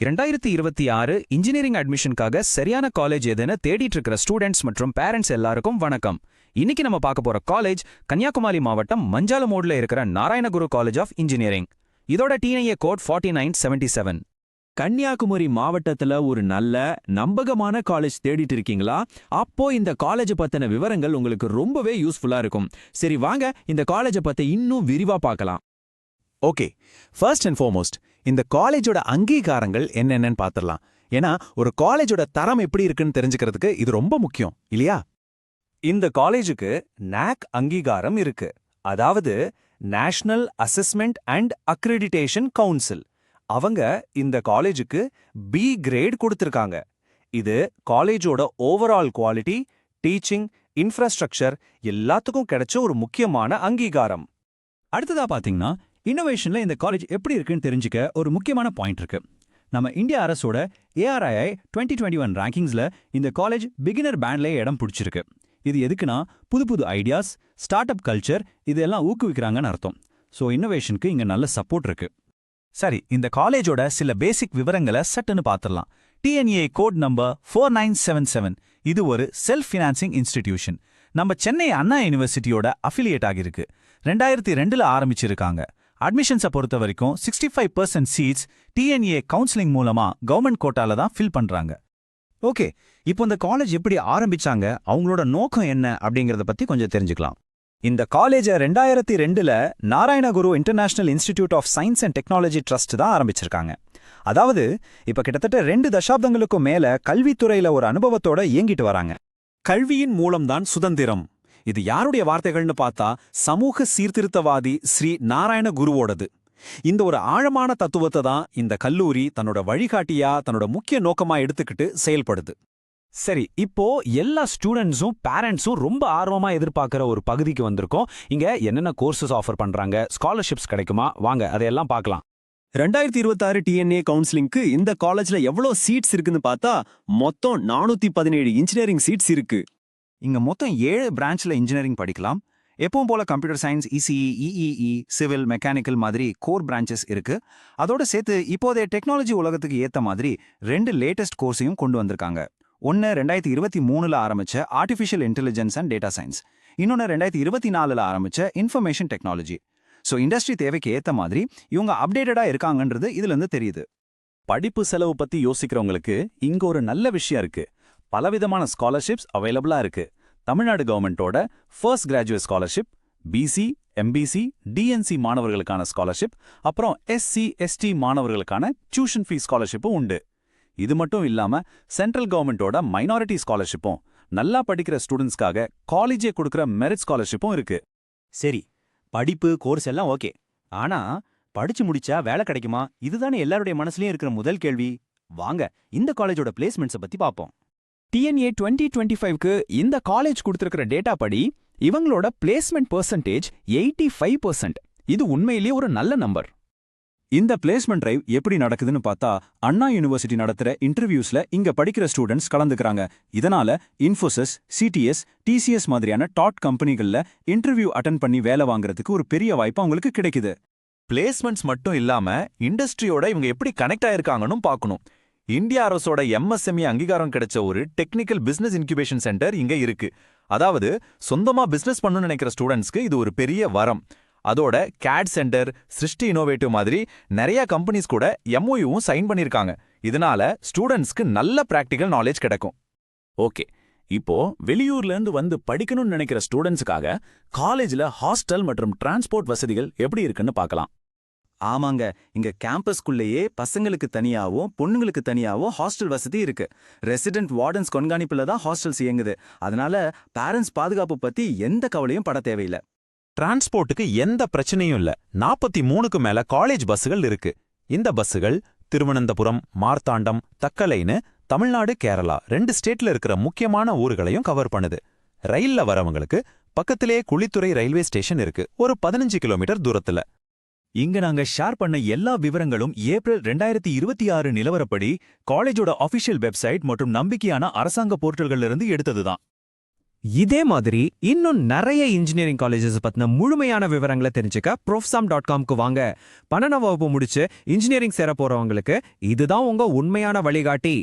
2026 engineering அட்மிஷனுக்காக சரியான college எதுன்னு தேடிட்டு இருக்கிற ஸ்டூடெண்ட்ஸ் மற்றும் பேரண்ட்ஸ் எல்லாருக்கும் வணக்கம். இன்னைக்கு நம்ம பார்க்க போற காலேஜ் கன்னியாகுமரி மாவட்டம் மஞ்சாலமூடுல இருக்கிற நாராயணகுரு காலேஜ் ஆஃப் இன்ஜினியரிங். இதோட டிஎன்ஏ கோட் 4977. கன்னியாகுமரி மாவட்டத்துல ஒரு நல்ல நம்பகமான காலேஜ் தேடிட்டு இருக்கீங்களா? அப்போ இந்த காலேஜ் பத்தின விவரங்கள் உங்களுக்கு ரொம்பவே யூஸ்ஃபுல்லா இருக்கும். சரி வாங்க இந்த காலேஜை பத்தி இன்னும் விரிவா பார்க்கலாம். ஓகே, ஃபர்ஸ்ட் அண்ட் ஃபார்மோஸ்ட் இந்த காலேஜோட அங்கீகாரங்கள் என்னென்னு பார்த்துடலாம். ஏன்னா ஒரு காலேஜோட தரம் எப்படி இருக்குன்னு தெரிஞ்சுக்கிறதுக்கு இது ரொம்ப முக்கியம் இல்லையா? இந்த காலேஜுக்கு NAAC அங்கீகாரம் இருக்கு, அதாவது national assessment and accreditation council. அவங்க இந்த காலேஜுக்கு B கிரேட் கொடுத்திருக்காங்க. இது காலேஜோட ஓவரால் குவாலிட்டி, டீச்சிங், இன்ஃப்ராஸ்ட்ரக்சர் எல்லாத்துக்கும் கிடைச்ச ஒரு முக்கியமான அங்கீகாரம். அடுத்ததா பாத்தீங்கன்னா இன்னோவேஷன்ல இந்த காலேஜ் எப்படி இருக்குன்னு தெரிஞ்சுக்க ஒரு முக்கியமான பாயிண்ட் இருக்கு. நம்ம இந்திய அரசோட ARII 2021 ரேங்கிங்ஸ்ல இந்த காலேஜ் பிகினர் பேண்ட்லயே இடம் பிடிச்சிருக்கு. இது எதுக்குன்னா புது புது ஐடியாஸ், ஸ்டார்ட் அப் கல்ச்சர் இதெல்லாம் ஊக்குவிக்கிறாங்கன்னு அர்த்தம். ஸோ இன்னோவேஷனுக்கு இங்க நல்ல சப்போர்ட் இருக்கு. சரி, இந்த காலேஜோட சில பேசிக் விவரங்களை சட்டுன்னு பார்த்துடலாம். DNA code number 4977. இது ஒரு செல்ஃப் ஃபினான்சிங் இன்ஸ்டிடியூஷன். நம்ம சென்னை அண்ணா யூனிவர்சிட்டியோட அஃபிலியேட் ஆகிருக்கு. 2002 ஆரம்பிச்சிருக்காங்க. அட்மிஷன்ஸை பொறுத்த வரைக்கும் 65% சீட்ஸ் டிஎன்ஏ கவுன்சிலிங் மூலமா கவர்மெண்ட் கோட்டால தான் ஃபில் பண்றாங்க. ஓகே, இப்போ இந்த காலேஜ் எப்படி ஆரம்பிச்சாங்க, அவங்களோட நோக்கம் என்ன அப்படிங்கறத பத்தி கொஞ்சம் தெரிஞ்சுக்கலாம். இந்த காலேஜை 2002ல Narayanaguru international institute of science and technology trust தான் ஆரம்பிச்சிருக்காங்க. அதாவது இப்ப கிட்டத்தட்ட 2 தசாப்தங்களுக்கும் மேல கல்வித்துறையில ஒரு அனுபவத்தோட இயங்கிட்டு வராங்க. கல்வியின் மூலம்தான் சுதந்திரம். இது யாருடைய வார்த்தைகள்னு பார்த்தா சமூக சீர்திருத்தவாதி ஸ்ரீ நாராயண குருவோடது. இந்த ஒரு ஆழமான தத்துவத்தை தான் இந்த கல்லூரி தன்னோட வழிகாட்டியா, தன்னோட முக்கிய நோக்கமா எடுத்துக்கிட்டு செயல்படுது. சரி, இப்போ எல்லா ஸ்டூடெண்ட்ஸும் பேரண்ட்ஸும் ரொம்ப ஆர்வமா எதிர்பார்க்கிற ஒரு பகுதிக்கு வந்திருக்கோம். இங்க என்னென்ன கோர்சஸ் ஆஃபர் பண்றாங்க, ஸ்காலர்ஷிப்ஸ் கிடைக்குமா, வாங்க அதையெல்லாம் பார்க்கலாம். 2026 டிஎன்ஏ கவுன்சிலிங்க்கு இந்த காலேஜ்ல எவ்வளவு சீட்ஸ் இருக்குன்னு பார்த்தா மொத்தம் 417 இன்ஜினியரிங் சீட்ஸ் இருக்கு. இங்க மொத்தம் 7 பிரான்ச்ல இன்ஜினியரிங் படிக்கலாம். எப்பவும் போல computer science, ECE, EEE, civil, mechanical மாதிரி கோர் பிரான்ச்சஸ் இருக்கு. அதோட சேர்த்து இப்போதைய டெக்னாலஜி உலகத்துக்கு ஏத்த மாதிரி 2 லேட்டஸ்ட் கோர்ஸையும் கொண்டு வந்திருக்காங்க. ஒன்னு 2023ல ஆரம்பிச்ச artificial intelligence and data science, இன்னொன்னு 2024ல ஆரம்பிச்ச இன்ஃபர்மேஷன் டெக்னாலஜி. ஸோ இண்டஸ்ட்ரி தேவைக்கு ஏத்த மாதிரி இவங்க அப்டேட்டடா இருக்காங்கன்றது இதுல இருந்து தெரியுது. படிப்பு செலவு பத்தி யோசிக்கிறவங்களுக்கு இங்க ஒரு நல்ல விஷயம் இருக்கு. பலவிதமான ஸ்காலர்ஷிப்ஸ் அவைலபிளா இருக்கு. தமிழ்நாடு கவர்மெண்டோட first graduate scholarship, PC, MBC, DNC மாணவர்களுக்கான ஸ்காலர்ஷிப், அப்புறம் எஸ்சி, எஸ்டி மாணவர்களுக்கான டியூஷன் ஃபீஸ் ஸ்காலர்ஷிப்பும் உண்டு. இது மட்டும் இல்லாம சென்ட்ரல் கவர்மெண்டோட மைனாரிட்டி ஸ்காலர்ஷிப்பும், நல்லா படிக்கிற ஸ்டூடெண்ட்ஸ்க்காக காலேஜே கொடுக்குற மெரிட் ஸ்காலர்ஷிப்பும் இருக்கு. சரி, படிப்பு கோர்ஸ் எல்லாம் ஓகே, ஆனா படிச்சு முடிச்சா வேலை கிடைக்குமா? இதுதானே எல்லாருடைய மனசுலயும் இருக்கிற முதல் கேள்வி. வாங்க இந்த காலேஜோட பிளேஸ்மெண்ட்ஸை பத்தி பார்ப்போம். டிஎன்ஏ 2025க்கு இந்த காலேஜ் கொடுத்திருக்கிற டேட்டா படி இவங்களோட பிளேஸ்மெண்ட் பெர்சன்டேஜ் 85%. இது உண்மையிலேயே ஒரு நல்ல நம்பர். இந்த பிளேஸ்மெண்ட் டிரைவ் எப்படி நடக்குதுன்னு பார்த்தா அண்ணா யூனிவர்சிட்டி நடத்துற இன்டர்வியூஸ்ல இங்க படிக்கிற ஸ்டூடெண்ட்ஸ் கலந்துக்கிறாங்க. இதனால இன்ஃபோசிஸ், சிடிஎஸ், டிசிஎஸ் மாதிரியான டாட் கம்பெனிகள்ல இன்டர்வியூ அட்டென்ட் பண்ணி வேலை வாங்குறதுக்கு ஒரு பெரிய வாய்ப்பு அவங்களுக்கு கிடைக்குது. பிளேஸ்மெண்ட்ஸ் மட்டும் இல்லாம இண்டஸ்ட்ரியோட இவங்க எப்படி கனெக்ட் ஆயிருக்காங்கன்னு பார்க்கணும். இந்திய அரசோட MSME அங்கீகாரம் கிடைச்ச ஒரு டெக்னிக்கல் பிசினஸ் இன்குபேஷன் சென்டர் இங்க இருக்கு. அதாவது சொந்தமா பிசினஸ் பண்ணணும்னு நினைக்கிற ஸ்டூடெண்ட்ஸ்க்கு இது ஒரு பெரிய வரம். அதோட CAD சென்டர், சிருஷ்டி இன்னோவேட்டிவ் மாதிரி நிறைய கம்பெனிஸ் கூட MOUவும் சைன் பண்ணிருக்காங்க. இதனால ஸ்டூடெண்ட்ஸ்க்கு நல்ல பிராக்டிகல் நாலேஜ் கிடைக்கும். ஓகே, இப்போ வெளியூர்ல இருந்து வந்து படிக்கணும்னு நினைக்கிற ஸ்டூடெண்ட்ஸுக்காக காலேஜ்ல ஹாஸ்டல் மற்றும் டிரான்ஸ்போர்ட் வசதிகள் எப்படி இருக்குன்னு பார்க்கலாம். ஆமாங்க, இங்க கேம்பஸ்குள்ளேயே பசங்களுக்கு தனியாவும் பொண்ணுங்களுக்கு தனியாவும் ஹாஸ்டல் வசதி இருக்கு. ரெசிடென்ட் வார்டன்ஸ் கண்காணிப்புல தான் ஹாஸ்டல்ஸ் இயங்குது. அதனால பேரண்ட்ஸ் பாதுகாப்பு பத்தி எந்த கவலையும் பட தேவையில்லை. டிரான்ஸ்போர்ட்டுக்கு எந்த பிரச்சனையும் இல்ல. 43க்கு மேல காலேஜ் பஸ்ஸுகள் இருக்கு. இந்த பஸ்ஸுகள் திருவனந்தபுரம், மார்த்தாண்டம், தக்கலைன்னு தமிழ்நாடு, கேரளா 2 ஸ்டேட்ல இருக்கிற முக்கியமான ஊர்களையும் கவர் பண்ணுது. ரயில்ல வரவங்களுக்கு பக்கத்திலே குளித்துறை ரயில்வே ஸ்டேஷன் இருக்கு, ஒரு 15 கிலோமீட்டர் தூரத்துல. இங்க நாங்க ஷேர் பண்ண எல்லா விவரங்களும் ஏப்ரல் 2026 நிலவரப்படி காலேஜோட அபிஷியல் வெப்சைட் மற்றும் நம்பிக்கையான அரசாங்க போர்ட்டல்கள்ல இருந்து எடுத்ததுதான். இதே மாதிரி இன்னும் நிறைய இன்ஜினியரிங் காலேஜஸ் பத்தின முழுமையான விவரங்களை தெரிஞ்சுக்க profsam.com-க்கு வாங்க. 12ஆம் வகுப்பு முடிச்சு இன்ஜினியரிங் சேர போறவங்களுக்கு இதுதான் உங்க உண்மையான வழிகாட்டி.